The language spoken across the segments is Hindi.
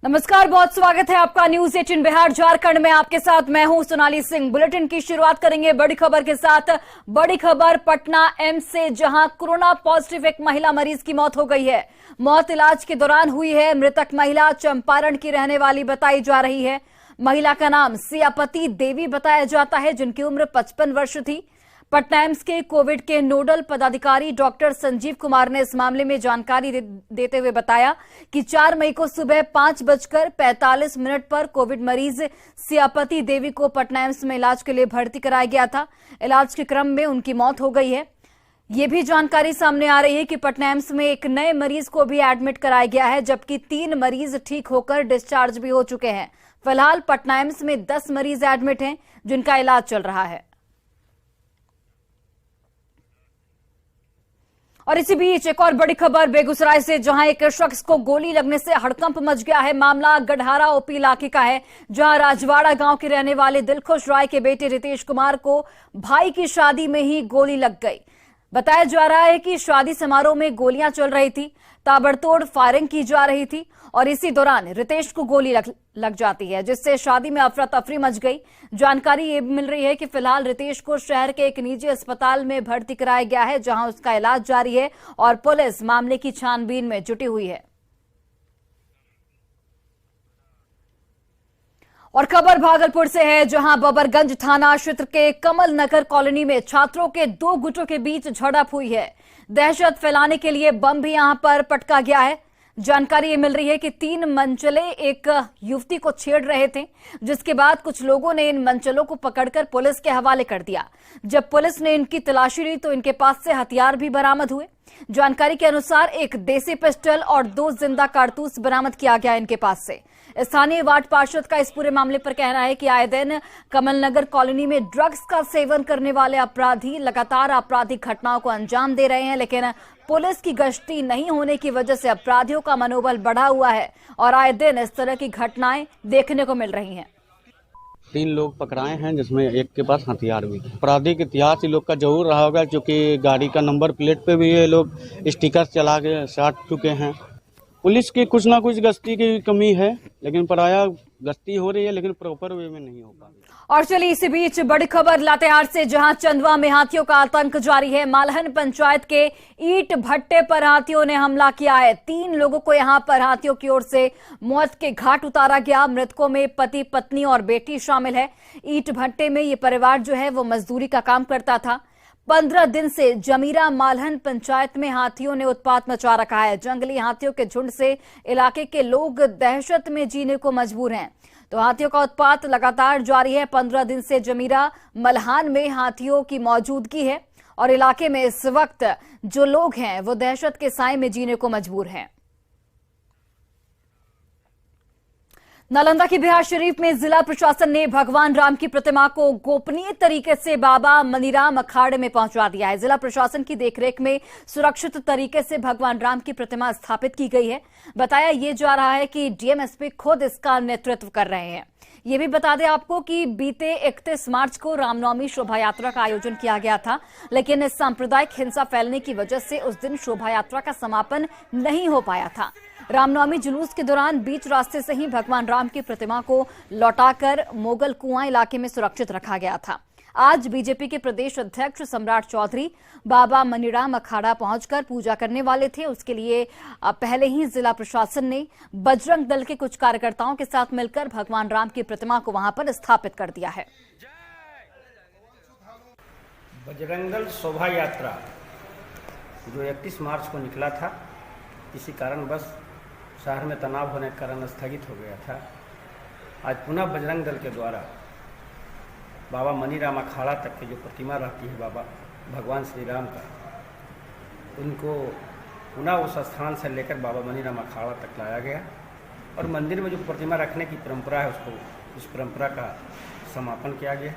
नमस्कार, बहुत स्वागत है आपका न्यूज 18 बिहार झारखंड में। आपके साथ मैं हूं सोनाली सिंह। बुलेटिन की शुरुआत करेंगे बड़ी खबर के साथ। बड़ी खबर पटना एम्स से, जहां कोरोना पॉजिटिव एक महिला मरीज की मौत हो गई है। मौत इलाज के दौरान हुई है। मृतक महिला चंपारण की रहने वाली बताई जा रही है। महिला का नाम सियापति देवी बताया जाता है, जिनकी उम्र 55 वर्ष थी। पटना एम्स के कोविड के नोडल पदाधिकारी डॉक्टर संजीव कुमार ने इस मामले में जानकारी देते हुए बताया कि 4 मई को सुबह 5:45 पर कोविड मरीज सियापति देवी को पटना एम्स में इलाज के लिए भर्ती कराया गया था। इलाज के क्रम में उनकी मौत हो गई है। ये भी जानकारी सामने आ रही है कि पटना एम्स में एक नए मरीज को भी एडमिट कराया गया है, जबकि 3 मरीज ठीक होकर डिस्चार्ज भी हो चुके हैं। फिलहाल पटना एम्स में 10 मरीज एडमिट हैं, जिनका इलाज चल रहा है। और इसी बीच एक और बड़ी खबर बेगूसराय से, जहां एक शख्स को गोली लगने से हड़कंप मच गया है। मामला गढ़ारा ओपी इलाके का है, जहां राजवाड़ा गांव के रहने वाले दिलखुश राय के बेटे रितेश कुमार को भाई की शादी में ही गोली लग गई। बताया जा रहा है कि शादी समारोह में गोलियां चल रही थी, ताबड़तोड़ फायरिंग की जा रही थी और इसी दौरान रितेश को गोली लग जाती है, जिससे शादी में अफरा तफरी मच गई। जानकारी ये मिल रही है कि फिलहाल रितेश को शहर के एक निजी अस्पताल में भर्ती कराया गया है, जहां उसका इलाज जारी है और पुलिस मामले की छानबीन में जुटी हुई है। और खबर भागलपुर से है, जहां बबरगंज थाना क्षेत्र के कमल नगर कॉलोनी में छात्रों के 2 गुटों के बीच झड़प हुई है। दहशत फैलाने के लिए बम भी यहां पर पटका गया है। जानकारी ये मिल रही है कि 3 मंचले एक युवती को छेड़ रहे थे, जिसके बाद कुछ लोगों ने इन मंचलों को पकड़कर पुलिस के हवाले कर दिया। जब पुलिस ने इनकी तलाशी ली तो इनके पास से हथियार भी बरामद हुए। जानकारी के अनुसार एक देसी पिस्टल और 2 जिंदा कारतूस बरामद किया गया इनके पास से। स्थानीय वार्ड पार्षद का इस पूरे मामले पर कहना है कि आए दिन कमल नगर कॉलोनी में ड्रग्स का सेवन करने वाले अपराधी लगातार आपराधिक घटनाओं को अंजाम दे रहे हैं, लेकिन पुलिस की गश्ती नहीं होने की वजह से अपराधियों का मनोबल बढ़ा हुआ है और आए दिन इस तरह की घटनाएं देखने को मिल रही हैं। 3 लोग पकड़ाए हैं, जिसमें एक के पास हथियार भी है। आपराधिक इतिहास इन लोग का जरूर रहा होगा, क्योंकि गाड़ी का नंबर प्लेट पे भी ये लोग स्टिकर चला के साट चुके हैं। पुलिस की कुछ ना कुछ गश्ती की कमी है, लेकिन पराया गश्ती हो रही है, लेकिन प्रॉपर वे में नहीं हो पा रही। और चलिए इसी बीच बड़ी खबर लातेहार से, जहां चंदवा में हाथियों का आतंक जारी है। मालहन पंचायत के ईंट भट्टे पर हाथियों ने हमला किया है। 3 लोगों को यहां पर हाथियों की ओर से मौत के घाट उतारा गया। मृतकों में पति, पत्नी और बेटी शामिल है। ईंट भट्टे में ये परिवार जो है वो मजदूरी का काम करता था। 15 दिन से जमीरा मालहन पंचायत में हाथियों ने उत्पात मचा रखा है। जंगली हाथियों के झुंड से इलाके के लोग दहशत में जीने को मजबूर हैं। तो हाथियों का उत्पात लगातार जारी है। 15 दिन से जमीरा मल्हान में हाथियों की मौजूदगी है और इलाके में इस वक्त जो लोग हैं वो दहशत के साए में जीने को मजबूर हैं। नालंदा की बिहार शरीफ में जिला प्रशासन ने भगवान राम की प्रतिमा को गोपनीय तरीके से बाबा मनीराम अखाड़े में पहुंचा दिया है। जिला प्रशासन की देखरेख में सुरक्षित तरीके से भगवान राम की प्रतिमा स्थापित की गई है। बताया ये जा रहा है कि डीएमएसपी खुद इसका नेतृत्व कर रहे हैं। ये भी बता दें आपको कि बीते 31 मार्च को रामनवमी शोभा यात्रा का आयोजन किया गया था, लेकिन सांप्रदायिक हिंसा फैलने की वजह से उस दिन शोभा यात्रा का समापन नहीं हो पाया था। रामनवमी जुलूस के दौरान बीच रास्ते से ही भगवान राम की प्रतिमा को लौटाकर मोगल कुआं इलाके में सुरक्षित रखा गया था। आज बीजेपी के प्रदेश अध्यक्ष सम्राट चौधरी बाबा मनीराम अखाड़ा पहुंचकर पूजा करने वाले थे। उसके लिए पहले ही जिला प्रशासन ने बजरंग दल के कुछ कार्यकर्ताओं के साथ मिलकर भगवान राम की प्रतिमा को वहां पर स्थापित कर दिया है। बजरंग दल शोभा यात्रा जो 31 मार्च को निकला था, किसी कारण बस शहर में तनाव होने के कारण स्थगित हो गया था। आज पुनः बजरंग दल के द्वारा बाबा मनीराम अखाड़ा तक की जो प्रतिमा रहती है बाबा भगवान श्री राम का, उनको पुनः उस स्थान से लेकर बाबा मनीराम अखाड़ा तक लाया गया और मंदिर में जो प्रतिमा रखने की परंपरा है उसको उस परंपरा का समापन किया गया।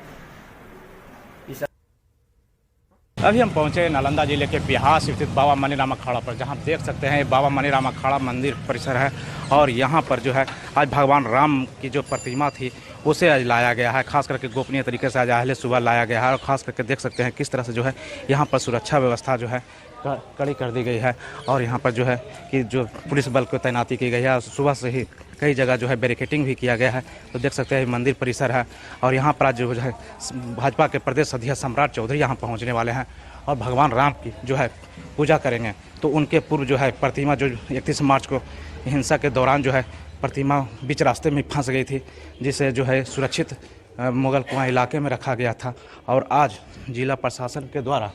अभी हम पहुंचे नालंदा जिले के बिहार स्थित बाबा मनीराम अखाड़ा पर, जहां देख सकते हैं बाबा मनीराम अखाड़ा मंदिर परिसर है और यहां पर जो है आज भगवान राम की जो प्रतिमा थी उसे आज लाया गया है। खास करके गोपनीय तरीके से आज सुबह लाया गया है और खास करके देख सकते हैं किस तरह से जो है यहाँ पर सुरक्षा व्यवस्था जो है कड़ी कर दी गई है और यहाँ पर जो है कि जो पुलिस बल को तैनाती की गई है। सुबह से ही कई जगह जो है बैरिकेटिंग भी किया गया है। तो देख सकते हैं मंदिर परिसर है और यहाँ पर आज जो है भाजपा के प्रदेश अध्यक्ष सम्राट चौधरी यहाँ पहुँचने वाले हैं और भगवान राम की जो है पूजा करेंगे। तो उनके पूर्व जो है प्रतिमा जो 31 मार्च को हिंसा के दौरान जो है प्रतिमा बीच रास्ते में फंस गई थी, जिसे जो है सुरक्षित मुगल कुआं इलाके में रखा गया था और आज जिला प्रशासन के द्वारा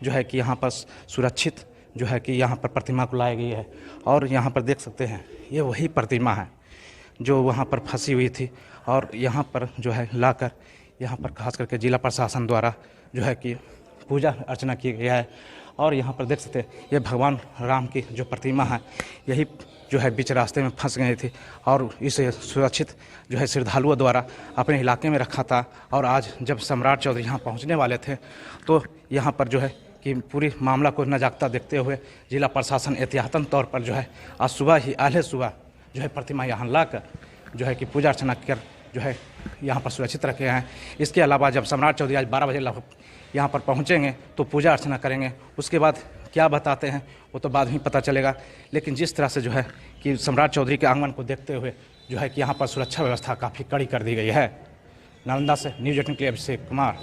जो है कि यहाँ पर सुरक्षित जो है कि यहाँ पर प्रतिमा को लाई गई है। और यहाँ पर देख सकते हैं ये वही प्रतिमा है जो वहाँ पर फंसी हुई थी और यहाँ पर जो है लाकर यहाँ पर खास करके जिला प्रशासन द्वारा जो है कि पूजा अर्चना की गया है। और यहाँ पर देख सकते हैं ये भगवान राम की जो प्रतिमा है यही जो है बीच रास्ते में फंस गई थी और इसे सुरक्षित जो है श्रद्धालुओं द्वारा अपने इलाके में रखा था। और आज जब सम्राट चौधरी यहाँ पहुँचने वाले थे तो यहाँ पर जो है कि पूरी मामला को नजाकता देखते हुए जिला प्रशासन एहतियातन तौर पर जो है आज सुबह ही आधे सुबह जो है प्रतिमा यहाँ लाकर जो है कि पूजा अर्चना कर जो है यहाँ पर सुरक्षित रखे हैं। इसके अलावा जब सम्राट चौधरी आज 12 बजे यहाँ पर पहुँचेंगे तो पूजा अर्चना करेंगे। उसके बाद क्या बताते हैं वो तो बाद में पता चलेगा, लेकिन जिस तरह से जो है कि सम्राट चौधरी के आगमन को देखते हुए जो है कि यहाँ पर सुरक्षा व्यवस्था काफ़ी कड़ी कर दी गई है। नालंदा से न्यूज़ 18 के लिए अभिषेक कुमार।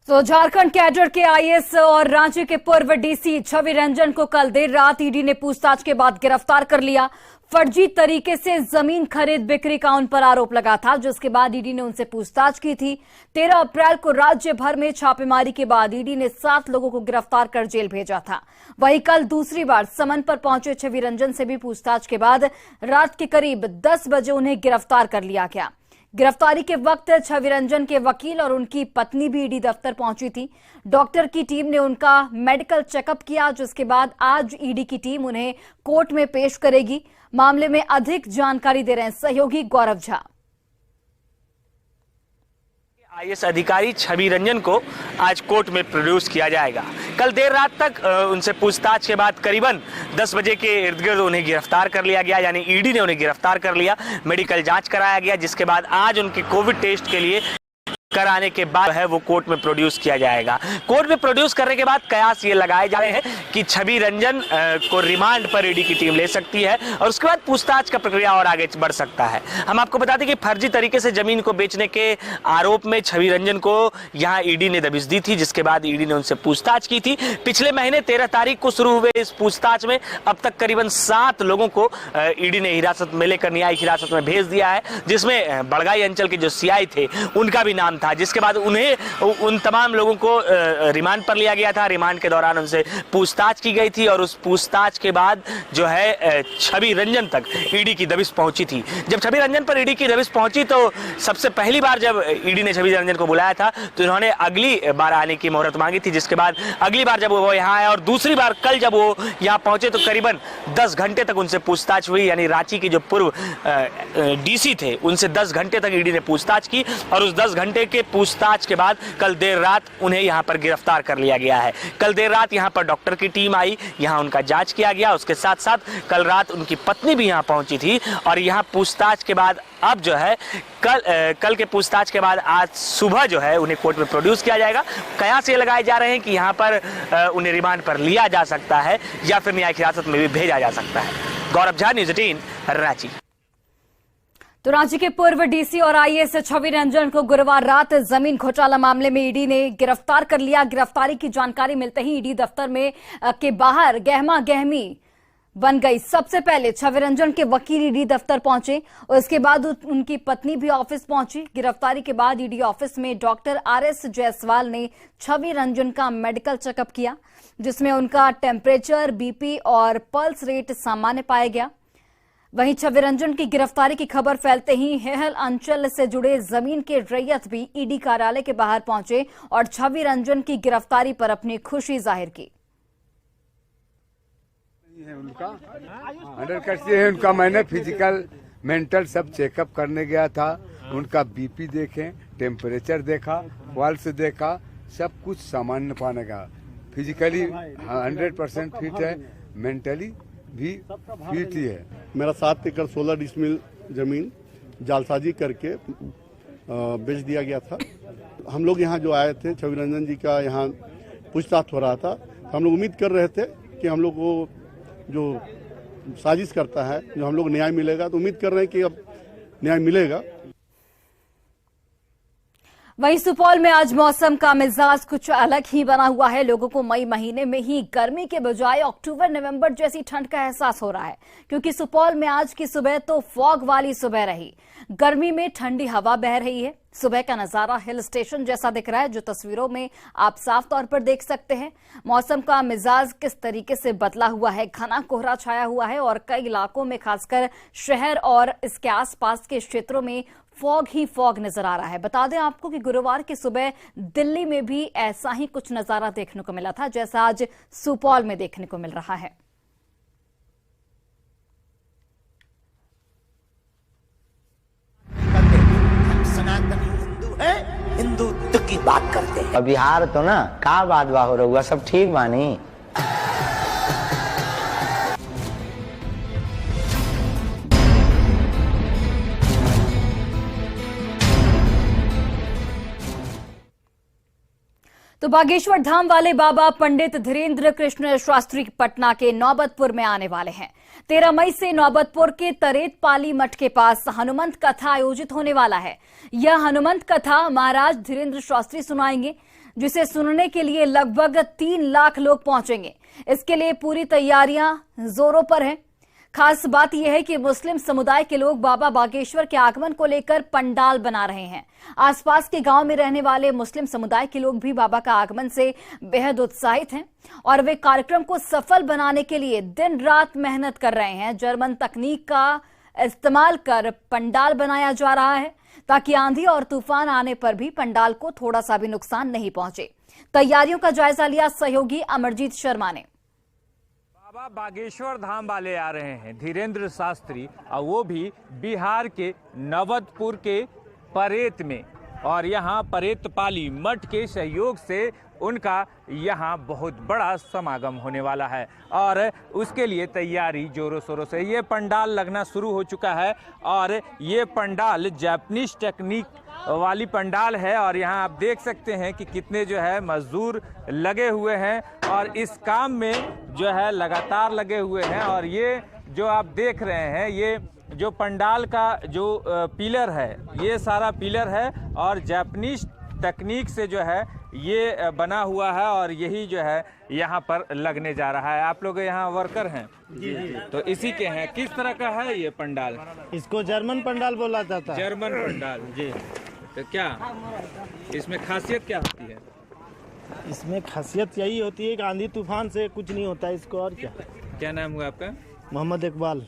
तो झारखंड कैडर के आईएएस और रांची के पूर्व डीसी छवि रंजन को कल देर रात ईडी ने पूछताछ के बाद गिरफ्तार कर लिया। फर्जी तरीके से जमीन खरीद बिक्री का उन पर आरोप लगा था, जिसके बाद ईडी ने उनसे पूछताछ की थी। 13 अप्रैल को राज्य भर में छापेमारी के बाद ईडी ने 7 लोगों को गिरफ्तार कर जेल भेजा था। वहीं कल दूसरी बार समन पर पहुंचे छवि रंजन से भी पूछताछ के बाद रात के करीब 10 बजे उन्हें गिरफ्तार कर लिया गया। गिरफ्तारी के वक्त छवि रंजन के वकील और उनकी पत्नी भी ईडी दफ्तर पहुंची थी। डॉक्टर की टीम ने उनका मेडिकल चेकअप किया, जिसके बाद आज ईडी की टीम उन्हें कोर्ट में पेश करेगी। मामले में अधिक जानकारी दे रहे हैं सहयोगी गौरव झा। आईएएस अधिकारी छवि रंजन को आज कोर्ट में प्रोड्यूस किया जाएगा। कल देर रात तक उनसे पूछताछ के बाद करीबन 10 बजे के इर्द गिर्द उन्हें गिरफ्तार कर लिया गया, यानी ईडी ने उन्हें गिरफ्तार कर लिया। मेडिकल जांच कराया गया, जिसके बाद आज उनके कोविड टेस्ट के लिए कराने के बाद है वो कोर्ट में प्रोड्यूस किया जाएगा। कोर्ट में प्रोड्यूस करने के बाद कयास ये लगाए जा रहे हैं कि छवि रंजन को रिमांड पर ईडी की टीम ले सकती है और उसके बाद पूछताछ का प्रक्रिया और आगे बढ़ सकता है। हम आपको बता दें कि फर्जी तरीके से जमीन को बेचने के आरोप में छवि रंजन को यहाँ ईडी ने दबिश दी थी, जिसके बाद ईडी ने उनसे पूछताछ की थी। पिछले महीने 13 तारीख को शुरू हुए इस पूछताछ में अब तक करीबन 7 लोगों को ईडी ने हिरासत में लेकर न्यायिक हिरासत में भेज दिया है, जिसमें बड़गाई अंचल के जो सीआई थे उनका भी नाम था। जिसके बाद उन्हें उन तमाम लोगों को रिमांड पर लिया गया था। रिमांड के दौरान उनसे पूछताछ की गई थी और उस पूछताछ के बाद जो है छवि रंजन तक ईडी की दबिश पहुंची थी। जब छवि रंजन पर ईडी की दबिश पहुंची तो सबसे पहली बार जब ईडी ने छवि रंजन को बुलाया था तो उन्होंने अगली बार आने की मोहरत मांगी थी। जिसके बाद अगली बार जब वो यहाँ आए और दूसरी बार कल जब वो यहाँ पहुंचे तो करीबन 10 घंटे तक उनसे पूछताछ हुई, यानी रांची के जो पूर्व डीसी थे उनसे 10 घंटे तक ईडी ने पूछताछ की और उस 10 घंटे के पूछताछ के बाद कल देर रात उन्हें यहां पर गिरफ्तार कर लिया गया है। कल देर रात यहां पर डॉक्टर की टीम आई, यहां उनका जांच किया गया। उसके साथ साथ कल रात उनकी पत्नी भी यहां पहुंची थी और यहां पूछताछ के बाद अब जो है कल के पूछताछ के बाद आज सुबह जो है उन्हें कोर्ट में प्रोड्यूस किया जाएगा। कयास ये लगाए जा रहे हैं कि यहां पर उन्हें रिमांड पर लिया जा सकता है या फिर न्यायिक हिरासत में भी भेजा जा सकता है। गौरव झा, न्यूज़ 18 रांची। तो रांची के पूर्व डीसी और आईएएस छवि रंजन को गुरुवार रात जमीन घोटाला मामले में ईडी ने गिरफ्तार कर लिया। गिरफ्तारी की जानकारी मिलते ही ईडी दफ्तर में के बाहर गहमा गहमी बन गई। सबसे पहले छवि रंजन के वकील ईडी दफ्तर पहुंचे, उसके बाद उनकी पत्नी भी ऑफिस पहुंची। गिरफ्तारी के बाद ईडी ऑफिस में डॉक्टर आरएस जायसवाल ने छवि रंजन का मेडिकल चेकअप किया, जिसमें उनका टेम्परेचर, बीपी और पल्स रेट सामान्य पाया गया। वहीं छवि रंजन की गिरफ्तारी की खबर फैलते ही हेहल अंचल से जुड़े जमीन के रैयत भी ईडी कार्यालय के बाहर पहुंचे और छवि रंजन की गिरफ्तारी पर अपनी खुशी जाहिर की। उनका अंडर कैसे है उनका, मैंने फिजिकल मेंटल सब चेकअप करने गया था। उनका बीपी देखे, टेम्परेचर देखा, पल्स देखा, सब कुछ सामान्य पाने का। फिजिकली 100% फिट है, मेंटली भी फीट ही है। मेरा 7 एकड़ 16 डिसमिल जमीन जालसाजी करके बेच दिया गया था। हम लोग यहाँ जो आए थे, छवि रंजन जी का यहाँ पूछताछ हो रहा था, तो हम लोग उम्मीद कर रहे थे कि हम लोग को जो साजिश करता है, जो हम लोग न्याय मिलेगा, तो उम्मीद कर रहे हैं कि अब न्याय मिलेगा। वहीं सुपौल में आज मौसम का मिजाज कुछ अलग ही बना हुआ है। लोगों को मई महीने में ही गर्मी के बजाय अक्टूबर नवंबर जैसी ठंड का एहसास हो रहा है, क्योंकि सुपौल में आज की सुबह तो फॉग वाली सुबह रही। गर्मी में ठंडी हवा बह रही है। सुबह का नजारा हिल स्टेशन जैसा दिख रहा है, जो तस्वीरों में आप साफ तौर पर देख सकते हैं। मौसम का मिजाज किस तरीके से बदला हुआ है। घना कोहरा छाया हुआ है और कई इलाकों में, खासकर शहर और इसके आसपास के क्षेत्रों में फॉग ही फॉग नजर आ रहा है। बता दें आपको कि गुरुवार की सुबह दिल्ली में भी ऐसा ही कुछ नजारा देखने को मिला था, जैसा आज सुपौल में देखने को मिल रहा है। सनातनी हिंदू है, हिंदुत्व की बात करते हैं। बिहार तो ना का बात बा हो रहा, सब ठीक बानी। तो बागेश्वर धाम वाले बाबा पंडित धीरेन्द्र कृष्ण शास्त्री पटना के नौबतपुर में आने वाले हैं। 13 मई से नौबतपुर के तरेत पाली मठ के पास हनुमंत कथा आयोजित होने वाला है। यह हनुमंत कथा महाराज धीरेन्द्र शास्त्री सुनाएंगे, जिसे सुनने के लिए लगभग 3 लाख लोग पहुंचेंगे। इसके लिए पूरी तैयारियां जोरों पर हैं। खास बात यह है कि मुस्लिम समुदाय के लोग बाबा बागेश्वर के आगमन को लेकर पंडाल बना रहे हैं। आसपास के गांव में रहने वाले मुस्लिम समुदाय के लोग भी बाबा का आगमन से बेहद उत्साहित हैं और वे कार्यक्रम को सफल बनाने के लिए दिन रात मेहनत कर रहे हैं। जर्मन तकनीक का इस्तेमाल कर पंडाल बनाया जा रहा है, ताकि आंधी और तूफान आने पर भी पंडाल को थोड़ा सा भी नुकसान नहीं पहुंचे। तैयारियों का जायजा लिया सहयोगी अमरजीत शर्मा ने। बाबा बागेश्वर धाम वाले आ रहे हैं धीरेन्द्र शास्त्री, और वो भी बिहार के नवतपुर के परेत में, और यहाँ परेत पाली मठ के सहयोग से उनका यहाँ बहुत बड़ा समागम होने वाला है और उसके लिए तैयारी जोरों शोरों से। ये पंडाल लगना शुरू हो चुका है और ये पंडाल जापानीज टेक्निक वाली पंडाल है और यहाँ आप देख सकते हैं कि कितने जो है मजदूर लगे हुए हैं और इस काम में जो है लगातार लगे हुए हैं। और ये जो आप देख रहे हैं, ये जो पंडाल का जो पिलर है, ये सारा पिलर है और जापानीज तकनीक से जो है ये बना हुआ है और यही जो है यहाँ पर लगने जा रहा है। आप लोग यहाँ वर्कर हैं जी, तो इसी के हैं। किस तरह का है ये पंडाल? इसको जर्मन पंडाल बोला जाता है। जर्मन पंडाल जी। तो क्या इसमें खासियत क्या होती है? इसमें खासियत यही होती है कि आंधी तूफान से कुछ नहीं होता है इसको। और क्या नाम हुआ आपका? मोहम्मद इकबाल।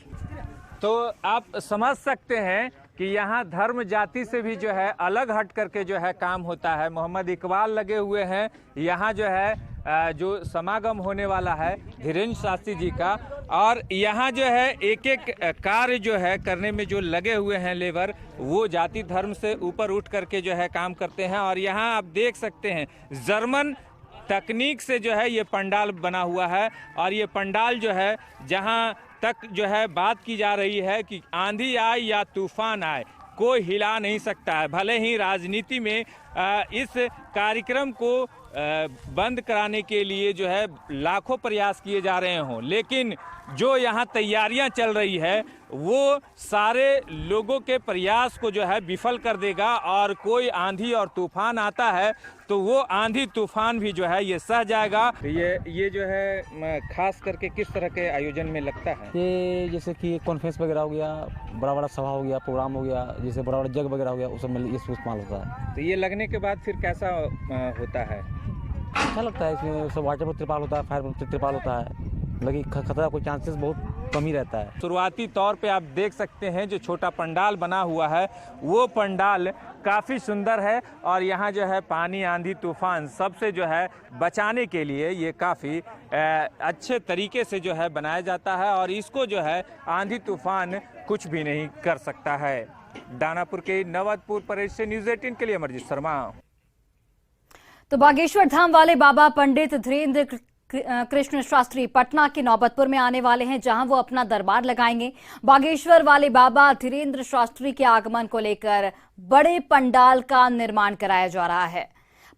तो आप समझ सकते हैं कि यहाँ धर्म जाति से भी जो है अलग हट करके जो है काम होता है। मोहम्मद इकबाल लगे हुए हैं यहाँ जो है जो समागम होने वाला है धीरेन्द्र शास्त्री जी का, और यहाँ जो है एक एक कार्य जो है करने में जो लगे हुए हैं लेबर, वो जाति धर्म से ऊपर उठ करके जो है काम करते हैं। और यहाँ आप देख सकते हैं जर्मन तकनीक से जो है ये पंडाल बना हुआ है और ये पंडाल जो है जहाँ तक जो है बात की जा रही है कि आंधी आए या तूफान आए, कोई हिला नहीं सकता है। भले ही राजनीति में इस कार्यक्रम को बंद कराने के लिए जो है लाखों प्रयास किए जा रहे हों, लेकिन जो यहाँ तैयारियां चल रही है वो सारे लोगों के प्रयास को जो है विफल कर देगा। और कोई आंधी और तूफान आता है तो वो आंधी तूफान भी जो है ये सह जाएगा। ये जो है खास करके किस तरह के आयोजन में लगता है? ये जैसे कि कॉन्फ्रेंस वगैरह हो गया, बड़ा बड़ा सभा हो गया, प्रोग्राम हो गया, जैसे बड़ा बड़ा जग वगैरह हो गया, उस सब में ये इस्तेमाल होता है। तो ये लगने के बाद फिर कैसा होता है? अच्छा लगता है। इसमें सब वाटर पर त्रिपाल होता है, फायर पर त्रिपाल होता है, लेकिन खतरा कोई चांसेस बहुत कम ही रहता है। शुरुआती तौर पे आप देख सकते हैं जो छोटा पंडाल बना हुआ है वो पंडाल काफ़ी सुंदर है और यहाँ जो है पानी आंधी तूफान सबसे जो है बचाने के लिए ये काफ़ी अच्छे तरीके से जो है बनाया जाता है और इसको जो है आंधी तूफान कुछ भी नहीं कर सकता है। दानापुर के नवतपुर परेड से न्यूज़ 18 के लिए अमरजीत शर्मा। तो बागेश्वर धाम वाले बाबा पंडित धीरेन्द्र कृष्ण शास्त्री पटना के नौबतपुर में आने वाले हैं, जहां वो अपना दरबार लगाएंगे। बागेश्वर वाले बाबा धीरेन्द्र शास्त्री के आगमन को लेकर बड़े पंडाल का निर्माण कराया जा रहा है।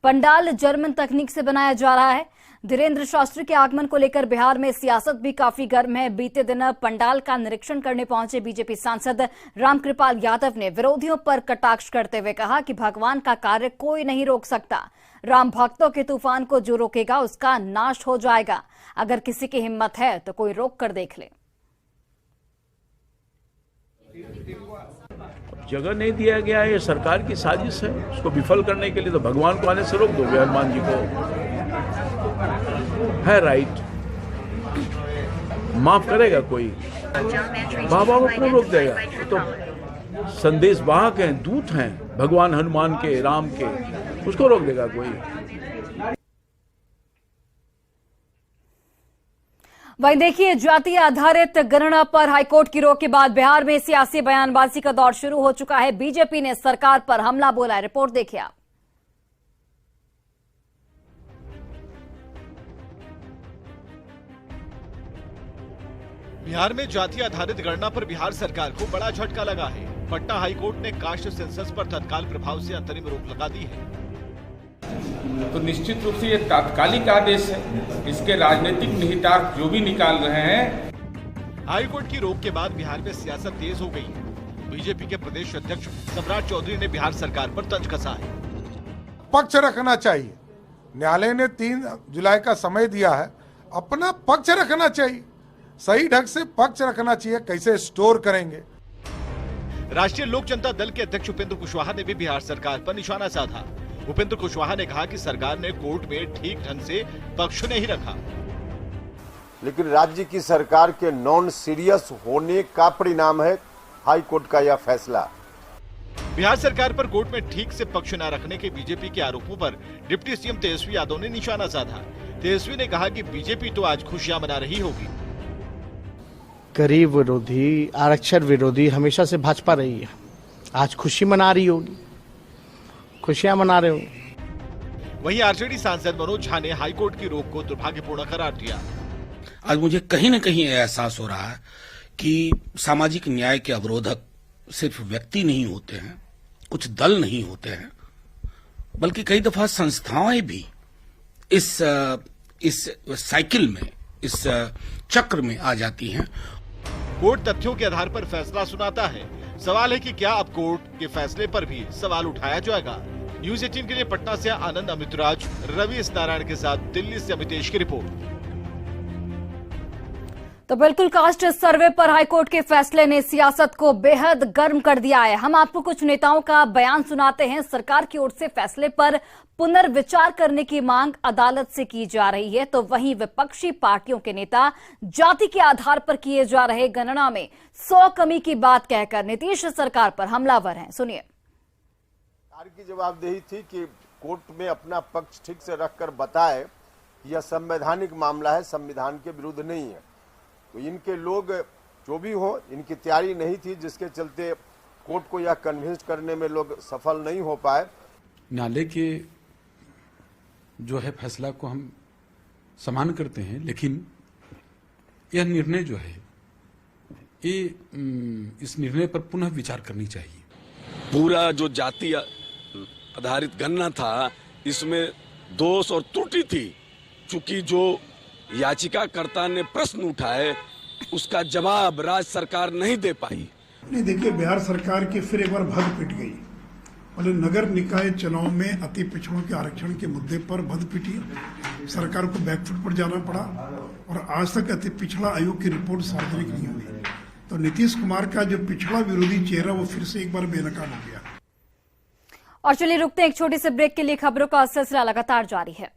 पंडाल जर्मन तकनीक से बनाया जा रहा है। धीरेन्द्र शास्त्री के आगमन को लेकर बिहार में सियासत भी काफी गर्म है। बीते दिन पंडाल का निरीक्षण करने पहुंचे बीजेपी सांसद रामकृपाल यादव ने विरोधियों पर कटाक्ष करते हुए कहा कि भगवान का कार्य कोई नहीं रोक सकता। राम भक्तों के तूफान को जो रोकेगा उसका नाश हो जाएगा। अगर किसी की हिम्मत है तो कोई रोक कर देख ले। जगह नहीं दिया गया है, ये सरकार की साजिश है। उसको विफल करने के लिए तो भगवान को आने से रोक दोगे। हनुमान जी को है राइट, माफ करेगा कोई? बाबा को क्यों रोक देगा? तो संदेश वाहक हैं, दूत हैं भगवान हनुमान के, राम के, उसको रोक देगा कोई? वहीं देखिए, जाति आधारित गणना पर हाईकोर्ट की रोक के बाद बिहार में सियासी बयानबाजी का दौर शुरू हो चुका है। बीजेपी ने सरकार पर हमला बोला है। रिपोर्ट देखिए आप। बिहार में जाति आधारित गणना पर बिहार सरकार को बड़ा झटका लगा है। पटना हाईकोर्ट ने कास्ट सेंसस पर तत्काल प्रभाव से अंतरिम रोक लगा दी है। तो निश्चित रूप से ये तात्कालिक आदेश है। इसके राजनीतिक निहितार्थ जो भी निकाल रहे हैं। हाईकोर्ट की रोक के बाद बिहार में सियासत तेज हो गई है। बीजेपी के प्रदेश अध्यक्ष सम्राट चौधरी ने बिहार सरकार पर तंज कसा है। पक्ष रखना चाहिए। न्यायालय ने 3 जुलाई का समय दिया है, अपना पक्ष रखना चाहिए। सही ढंग से पक्ष रखना चाहिए। कैसे स्टोर करेंगे? राष्ट्रीय लोक जनता दल के अध्यक्ष उपेंद्र कुशवाहा ने भी बिहार सरकार पर निशाना साधा। उपेंद्र कुशवाहा ने कहा कि सरकार ने कोर्ट में ठीक ढंग से पक्ष नहीं रखा, लेकिन राज्य की सरकार के नॉन सीरियस होने का परिणाम है हाई कोर्ट का यह फैसला। बिहार सरकार पर कोर्ट में ठीक से पक्ष न रखने के बीजेपी के आरोपों पर डिप्टी सीएम तेजस्वी यादव ने निशाना साधा। तेजस्वी ने कहा कि बीजेपी तो आज खुशियां मना रही होगी। गरीब विरोधी, आरक्षण विरोधी हमेशा से भाजपा रही है। आज खुशी मना रही होगी, खुशियां मना रहे होंगे। वहीं आरजेडी सांसद मनोज झा ने हाईकोर्ट की रोक को दुर्भाग्यपूर्ण करार दिया। आज मुझे कहीं न कहीं एहसास हो रहा है कि सामाजिक न्याय के अवरोधक सिर्फ व्यक्ति नहीं होते हैं, कुछ दल नहीं होते हैं, बल्कि कई दफा संस्थाएं भी इस साइकिल में, इस चक्र में आ जाती हैं। कोर्ट तथ्यों के आधार पर फैसला सुनाता है। सवाल है कि क्या अब कोर्ट के फैसले पर भी सवाल उठाया जाएगा? न्यूज़ 18 के लिए पटना से आनंद अमितराज, रवि एस नारायण के साथ दिल्ली से अमितेश की रिपोर्ट। तो बिल्कुल, कास्ट सर्वे पर हाईकोर्ट के फैसले ने सियासत को बेहद गर्म कर दिया है। हम आपको कुछ नेताओं का बयान सुनाते हैं। सरकार की ओर से फैसले पर पुनर्विचार करने की मांग अदालत से की जा रही है, तो वहीं विपक्षी पार्टियों के नेता जाति के आधार पर किए जा रहे गणना में 100 कमी की बात कहकर नीतीश सरकार पर हमलावर हैं। सुनिए। सरकार की जवाबदेही थी कि कोर्ट में अपना पक्ष ठीक से रखकर बताए यह संवैधानिक मामला है, संविधान के विरुद्ध नहीं है। तो इनके लोग जो भी हो, इनकी तैयारी नहीं थी, जिसके चलते कोर्ट को यह कन्विंस करने में लोग सफल नहीं हो पाए। न्यायालय के जो है फैसला को हम सम्मान करते हैं, लेकिन यह निर्णय जो है ये इस निर्णय पर पुनः विचार करनी चाहिए। पूरा जो जाति आधारित गणना था, इसमें दोष और त्रुटि थी। चूंकि जो याचिकाकर्ता ने प्रश्न उठाए उसका जवाब राज्य सरकार नहीं दे पाई। नहीं, देखिए, बिहार सरकार की फिर एक बार भद पिट गई। मतलब नगर निकाय चुनाव में अति पिछड़ों के आरक्षण के मुद्दे पर भद पिटी, सरकार को बैकफुट पर जाना पड़ा और आज तक अति पिछड़ा आयोग की रिपोर्ट सार्वजनिक नहीं हुई। तो नीतीश कुमार का जो पिछड़ा विरोधी चेहरा वो फिर से एक बार बेनकाब हो गया। और चलिए रुकते हैं एक छोटे से ब्रेक के लिए। खबरों का सिलसिला लगातार जारी है।